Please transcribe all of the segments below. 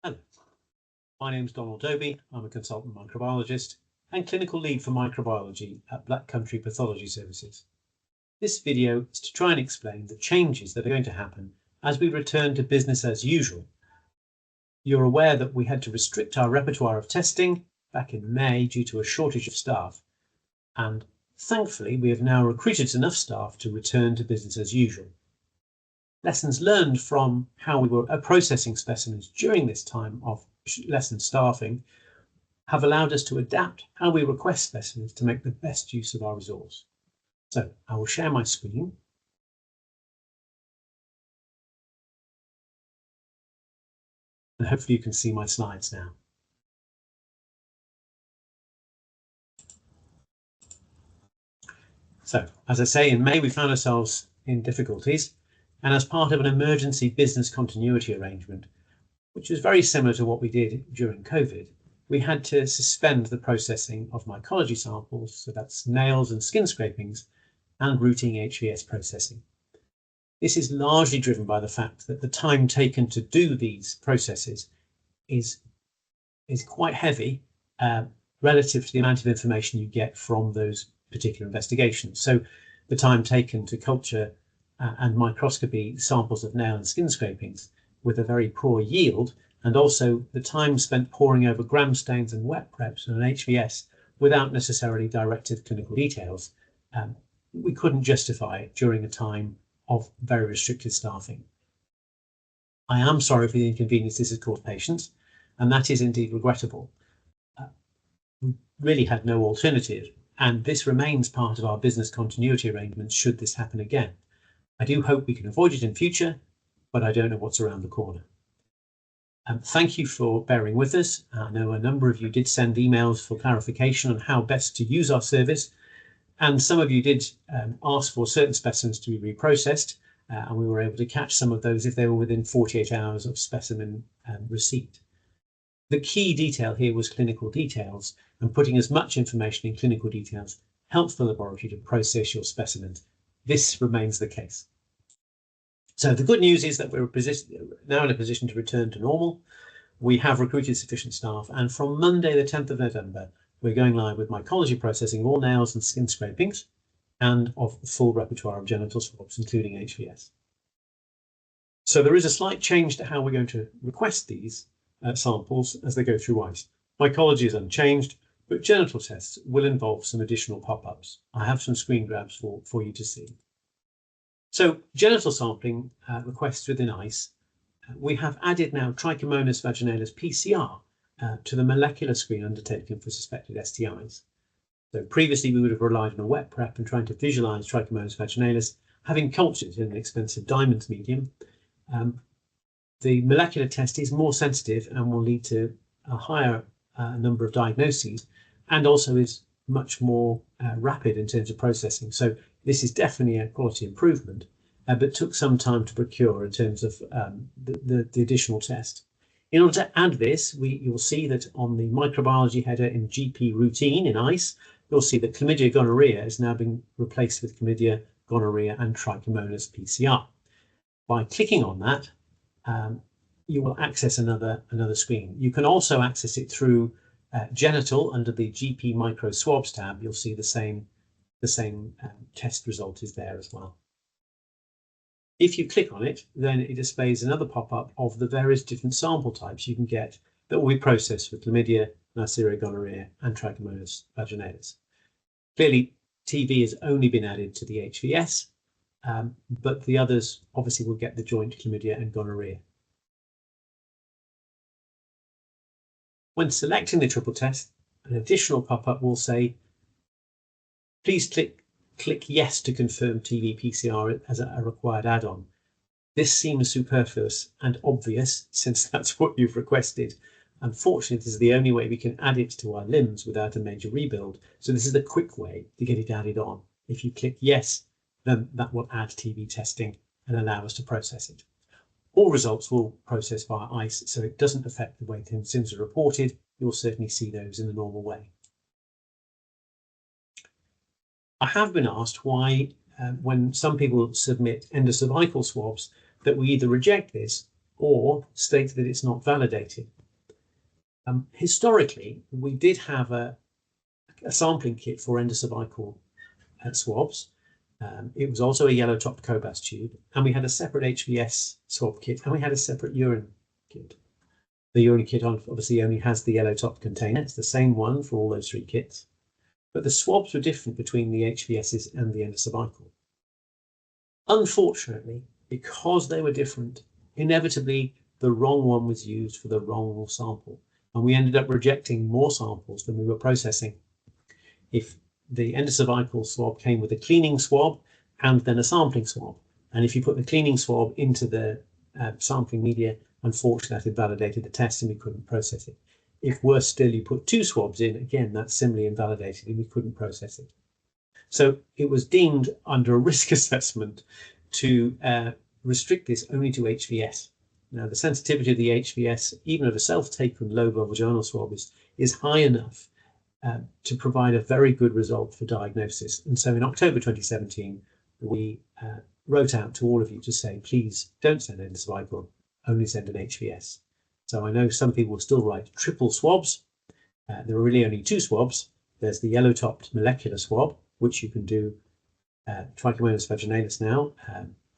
Hello, my name is Donald Dobie. I'm a consultant microbiologist and clinical lead for microbiology at Black Country Pathology Services. This video is to try and explain the changes that are going to happen as we return to business as usual. You're aware that we had to restrict our repertoire of testing back in May due to a shortage of staff, and thankfully we have now recruited enough staff to return to business as usual. Lessons learned from how we were processing specimens during this time of lessened staffing have allowed us to adapt how we request specimens to make the best use of our resource. So I will share my screen. And hopefully you can see my slides now. So, as I say, in May we found ourselves in difficulties, and as part of an emergency business continuity arrangement, which was very similar to what we did during COVID, we had to suspend the processing of mycology samples, so that's nails and skin scrapings, and routine HVS processing. This is largely driven by the fact that the time taken to do these processes is quite heavy relative to the amount of information you get from those particular investigations. So the time taken to culture and microscopy samples of nail and skin scrapings with a very poor yield, and also the time spent poring over gram stains and wet preps and an HVS without necessarily directed clinical details, we couldn't justify it during a time of very restricted staffing. I am sorry for the inconvenience this has caused patients, and that is indeed regrettable. We really had no alternative, and this remains part of our business continuity arrangements should this happen again. I do hope we can avoid it in future, but I don't know what's around the corner. Thank you for bearing with us. I know a number of you did send emails for clarification on how best to use our service, and some of you did ask for certain specimens to be reprocessed, and we were able to catch some of those if they were within 48 hours of specimen receipt. The key detail here was clinical details, and putting as much information in clinical details helps the laboratory to process your specimens. This remains the case. So the good news is that we're now in a position to return to normal. We have recruited sufficient staff, and from Monday the 10th of November, we're going live with mycology processing of all nails and skin scrapings and of the full repertoire of genital swabs, including HVS. So there is a slight change to how we're going to request these samples as they go through ICE. Mycology is unchanged, but genital tests will involve some additional pop-ups. I have some screen grabs for you to see. So genital sampling requests within ICE, we have added now Trichomonas vaginalis PCR to the molecular screen undertaken for suspected STIs. So previously we would have relied on a wet prep and trying to visualize Trichomonas vaginalis, having cultured in an expensive diamonds medium. The molecular test is more sensitive and will lead to a higher number of diagnoses, and also is much more rapid in terms of processing. So this is definitely a quality improvement, but took some time to procure in terms of the additional test. In order to add this, you'll see that on the microbiology header in GP routine in ICE, you'll see that Chlamydia gonorrhea is now being replaced with Chlamydia, gonorrhea and Trichomonas PCR. By clicking on that, you will access another screen. You can also access it through genital under the GP micro swabs tab. You'll see the same test result is there as well. If you click on it, then it displays another pop-up of the various different sample types you can get that will be processed for Chlamydia, Neisseria gonorrhea and Trichomonas vaginalis. Clearly, TB has only been added to the HVS, but the others obviously will get the joint Chlamydia and gonorrhea. When selecting the triple test, an additional pop-up will say, please click yes to confirm TB PCR as a required add-on. This seems superfluous and obvious since that's what you've requested. Unfortunately, this is the only way we can add it to our LIMS without a major rebuild. So this is the quick way to get it added on. If you click yes, then that will add TB testing and allow us to process it. All results will process via ICE, so it doesn't affect the way SIMS are reported. You'll certainly see those in the normal way. I have been asked why, when some people submit endocervical swabs, that we either reject this or state that it's not validated. Historically, we did have a sampling kit for endocervical swabs. It was also a yellow-topped cobas tube, and we had a separate HBS swab kit, and we had a separate urine kit. The urine kit obviously only has the yellow-topped container. It's the same one for all those 3 kits, but the swabs were different between the HBSs and the endocervical. Unfortunately, because they were different, inevitably the wrong one was used for the wrong sample, and we ended up rejecting more samples than we were processing. If the endocervical swab came with a cleaning swab and then a sampling swab, and if you put the cleaning swab into the sampling media, unfortunately that invalidated the test and we couldn't process it. If worse still, you put 2 swabs in, again that's similarly invalidated and we couldn't process it. So it was deemed under a risk assessment to restrict this only to HVS. Now the sensitivity of the HVS, even of a self-taken lobar vaginal swab, is high enough to provide a very good result for diagnosis. And so in October 2017, we wrote out to all of you to say, please don't send endocervical, only send an HVS. So I know some people will still write triple swabs. There are really only 2 swabs. There's the yellow-topped molecular swab, which you can do Trichomonas vaginalis now,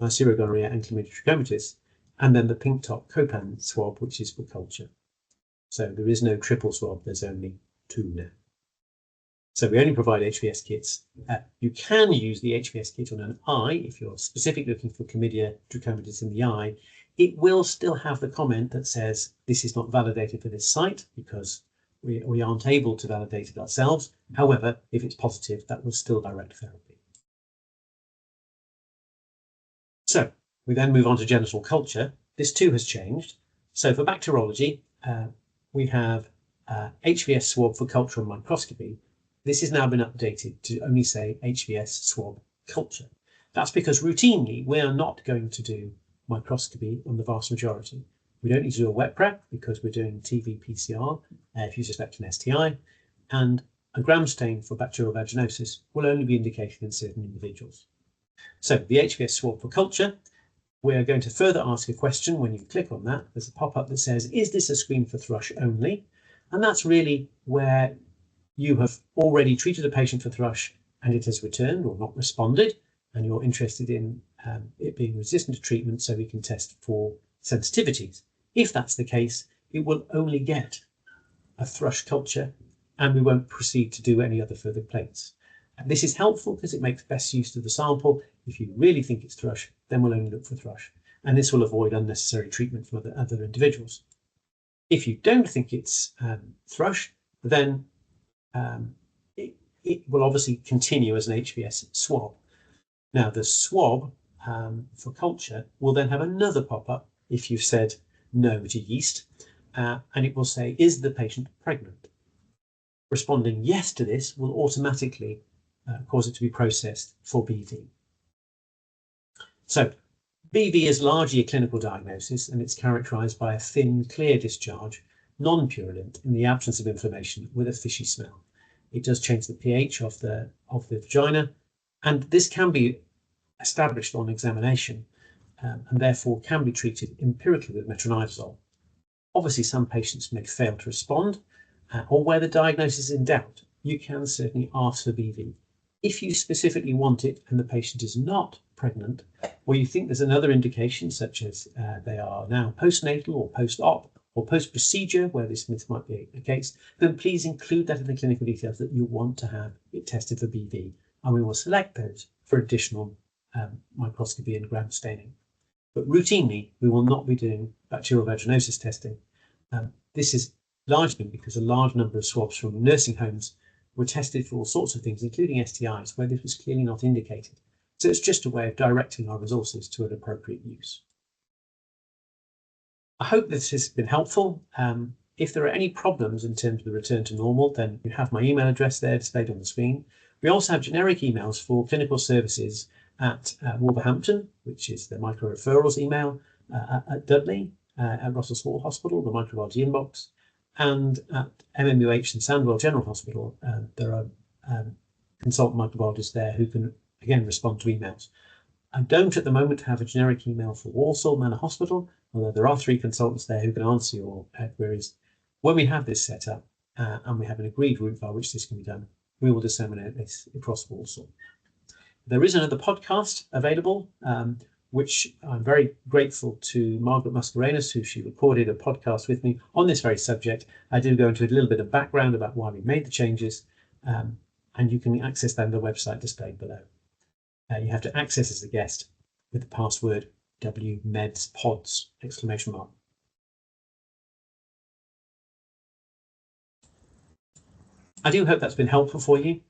Neisseria gonorrhoea and Chlamydia trachomatis, and then the pink-top copan swab, which is for culture. So there is no triple swab, there's only 2 now. So we only provide HVS kits. You can use the HVS kit on an eye if you're specifically looking for Chlamydia trachomatis in the eye. It will still have the comment that says this is not validated for this site because we aren't able to validate it ourselves. However, if it's positive, that will still direct therapy. So we then move on to genital culture. This too has changed. So for bacteriology, we have HVS swab for culture and microscopy. This has now been updated to only say HVS swab culture. That's because routinely we are not going to do microscopy on the vast majority. We don't need to do a wet prep because we're doing TV PCR if you suspect an STI, and a gram stain for bacterial vaginosis will only be indicated in certain individuals. So the HVS swab for culture, we're going to further ask a question. When you click on that, there's a pop-up that says, is this a screen for thrush only? And that's really where you have already treated a patient for thrush and it has returned or not responded, and you're interested in it being resistant to treatment so we can test for sensitivities. If that's the case, it will only get a thrush culture and we won't proceed to do any other further plates. And this is helpful because it makes best use of the sample. If you really think it's thrush, then we'll only look for thrush, and this will avoid unnecessary treatment from other individuals. If you don't think it's thrush, then it will obviously continue as an HVS swab. Now the swab for culture will then have another pop-up if you've said no to yeast, and it will say, is the patient pregnant? Responding yes to this will automatically cause it to be processed for BV. So BV is largely a clinical diagnosis, and it's characterized by a thin, clear discharge, non-purulent, in the absence of inflammation, with a fishy smell. It does change the pH of the vagina, and this can be established on examination, and therefore can be treated empirically with metronidazole. Obviously, some patients may fail to respond, or where the diagnosis is in doubt, you can certainly ask for BV. If you specifically want it and the patient is not pregnant, or you think there's another indication, such as they are now postnatal or post-op or post-procedure, where this might be a case, then please include that in the clinical details that you want to have it tested for BV, and we will select those for additional microscopy and gram staining. But routinely, we will not be doing bacterial vaginosis testing. This is largely because a large number of swabs from nursing homes were tested for all sorts of things, including STIs, where this was clearly not indicated. So it's just a way of directing our resources to an appropriate use. I hope this has been helpful. If there are any problems in terms of the return to normal, then you have my email address there displayed on the screen. We also have generic emails for clinical services at Wolverhampton, which is the micro-referrals email, at Dudley, at Russell Small Hospital, the microbiology inbox, and at MMUH and Sandwell General Hospital. There are consultant microbiologists there who can, again, respond to emails. I don't at the moment have a generic email for Walsall Manor Hospital, although there are 3 consultants there who can answer your queries. When we have this set up and we have an agreed route by which this can be done, we will disseminate this across Walsall. There is another podcast available, which I'm very grateful to Margaret Mascarenas, who she recorded a podcast with me on this very subject. I do go into a little bit of background about why we made the changes, and you can access that on the website displayed below. You have to access as a guest with the password WMEDSPODS! I do hope that's been helpful for you.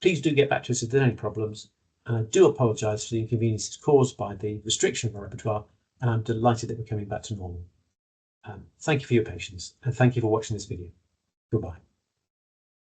Please do get back to us if there are any problems. And I do apologise for the inconveniences caused by the restriction of our repertoire, and I'm delighted that we're coming back to normal. Thank you for your patience, and thank you for watching this video. Goodbye.